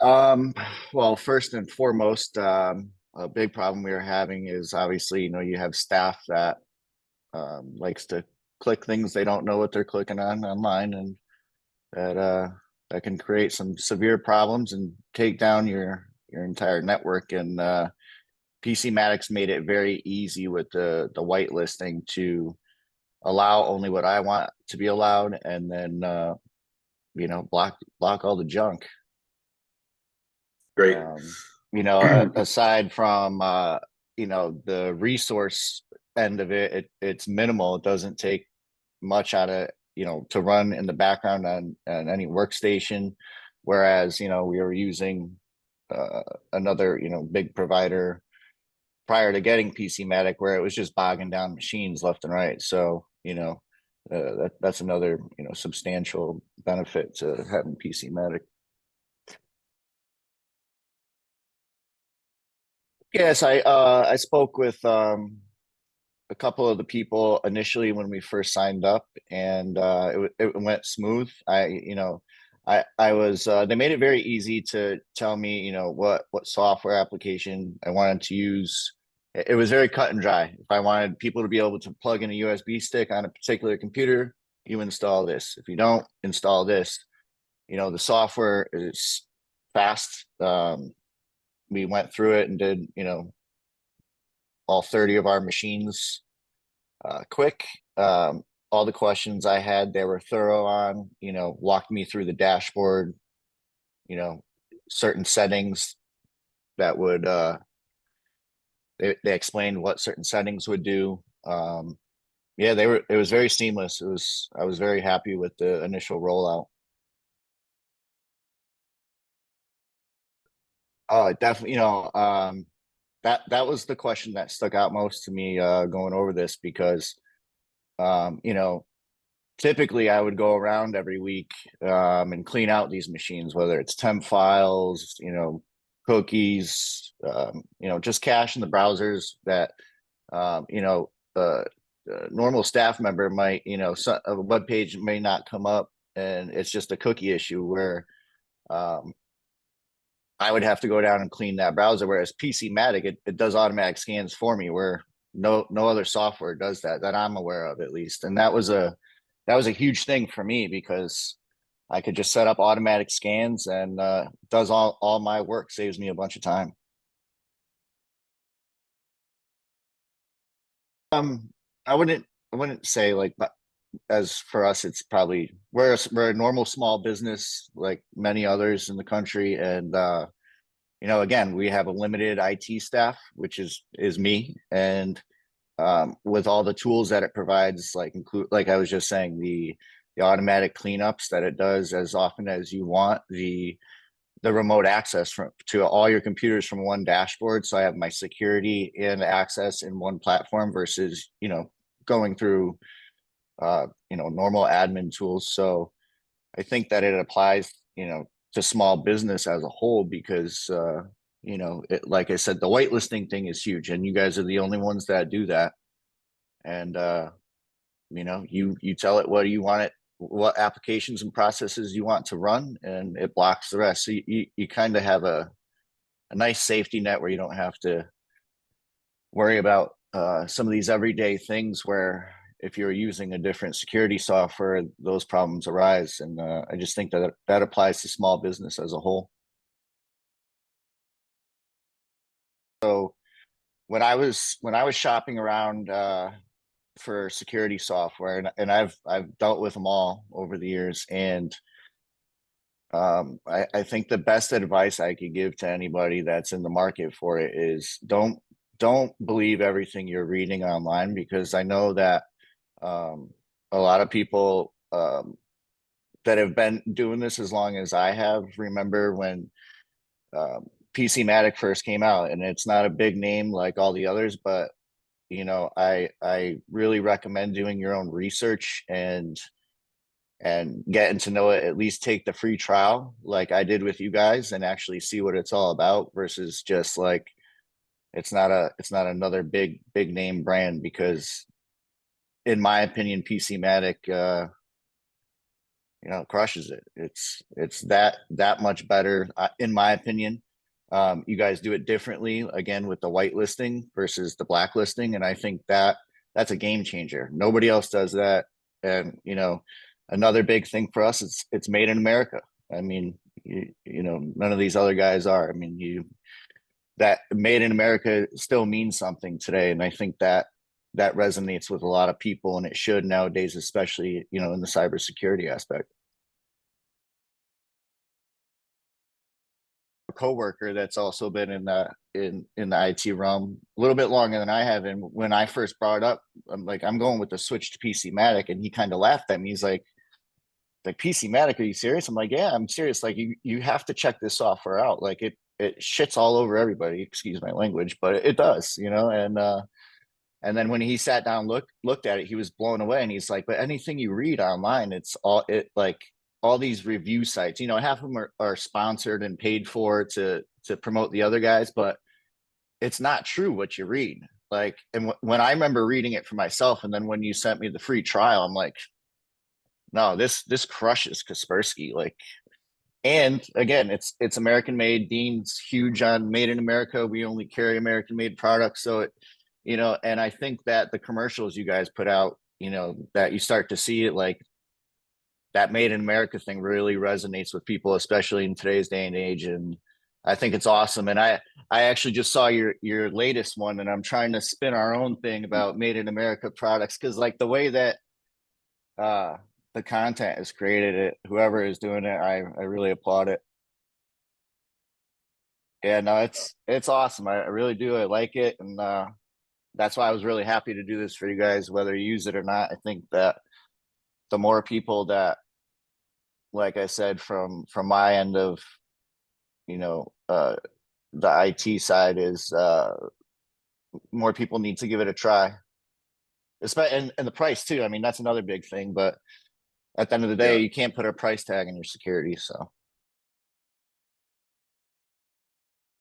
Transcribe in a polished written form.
Um, well, first and foremost, a big problem we are having is obviously, you have staff that likes to click things they don't know what they're clicking on online, and that that can create some severe problems and take down your entire network. And PC Matic's made it very easy with the whitelisting to allow only what I want to be allowed, and then block all the junk. Great. Um, aside from the resource end of it's minimal. It doesn't take much out of to run in the background on any workstation. Whereas we were using another big provider prior to getting PC Matic, where it was just bogging down machines left and right. So that's another substantial benefit to having PC Matic. Yes, I spoke with a couple of the people initially when we first signed up, and it went smooth. I was they made it very easy to tell me what software application I wanted to use. It was very cut and dry. If I wanted people to be able to plug in a USB stick on a particular computer, you install this. If you don't, install this. The software is fast. We went through it and did all 30 of our machines quick. All the questions I had, they were thorough on, walked me through the dashboard, you know, certain settings that would, they explained what certain settings would do. Yeah, it was very seamless. I was very happy with the initial rollout. Oh, definitely, that was the question that stuck out most to me, going over this, because, um, you know, typically I would go around every week and clean out these machines, whether it's temp files, cookies, just cache in the browsers that a normal staff member might, a web page may not come up, and it's just a cookie issue where um, I would have to go down and clean that browser. Whereas PC Matic, it does automatic scans for me, where no other software does that I'm aware of, at least. And that was a huge thing for me, because I could just set up automatic scans, and does all my work, saves me a bunch of time. Um, I wouldn't say like, but as for us, it's probably we're a normal small business like many others in the country, and again, we have a limited IT staff, which is me, and with all the tools that it provides, like like I was just saying, the automatic cleanups that it does as often as you want, the remote access to all your computers from one dashboard. So I have my security and access in one platform versus going through normal admin tools. So I think that it applies to small business as a whole, because like I said, the whitelisting thing is huge, and you guys are the only ones that do that. And you tell it what you want it, what applications and processes you want to run, and it blocks the rest. So you kind of have a nice safety net where you don't have to worry about some of these everyday things, where if you're using a different security software, those problems arise. And I just think that applies to small business as a whole. So when I was shopping around for security software, and I've dealt with them all over the years, and I think the best advice I could give to anybody that's in the market for it is don't believe everything you're reading online, because I know that a lot of people that have been doing this as long as I have remember when PC Matic first came out, and it's not a big name like all the others, but I really recommend doing your own research and getting to know it. At least take the free trial like I did with you guys, and actually see what it's all about, versus just like it's not another big name brand. Because in my opinion, PC Matic crushes it. It's that much better, in my opinion. You guys do it differently, again, with the whitelisting versus the blacklisting, and I think that's a game changer. Nobody else does that. And another big thing for us is it's made in America. I mean, none of these other guys are. I mean, that made in America still means something today, and I think that resonates with a lot of people, and it should nowadays, especially in the cybersecurity aspect. A coworker that's also been in the IT realm a little bit longer than I have, and when I first brought it up, I'm like, I'm going with the switch to PC Matic, and he kind of laughed at me. He's like PC Matic, are you serious? I'm like, yeah, I'm serious. Like you have to check this software out. Like it shits all over everybody. Excuse my language, but it does, and then when he sat down, looked at it, he was blown away. And he's like, but anything you read online, it's like all these review sites, half of them are sponsored and paid for to promote the other guys, but it's not true what you read. Like, and when I remember reading it for myself, and then when you sent me the free trial, I'm like, no, this crushes Kaspersky. Like, and again, it's American made. Dean's huge on made in America. We only carry American made products. So and I think that the commercials you guys put out, that you start to see it, like that made in America thing really resonates with people, especially in today's day and age. And I think it's awesome. And I actually just saw your latest one, and I'm trying to spin our own thing about made in America products. Cause like the way that uh the content is created, whoever is doing it, I really applaud it. Yeah, no, it's awesome. I really do. I like it. And that's why I was really happy to do this for you guys, whether you use it or not. I think that the more people that, like I said, from my end of, you know, uh, the IT side is more people need to give it a try. Especially and the price too. I mean, that's another big thing, but at the end of the day, Yeah. you can't put a price tag on your security. So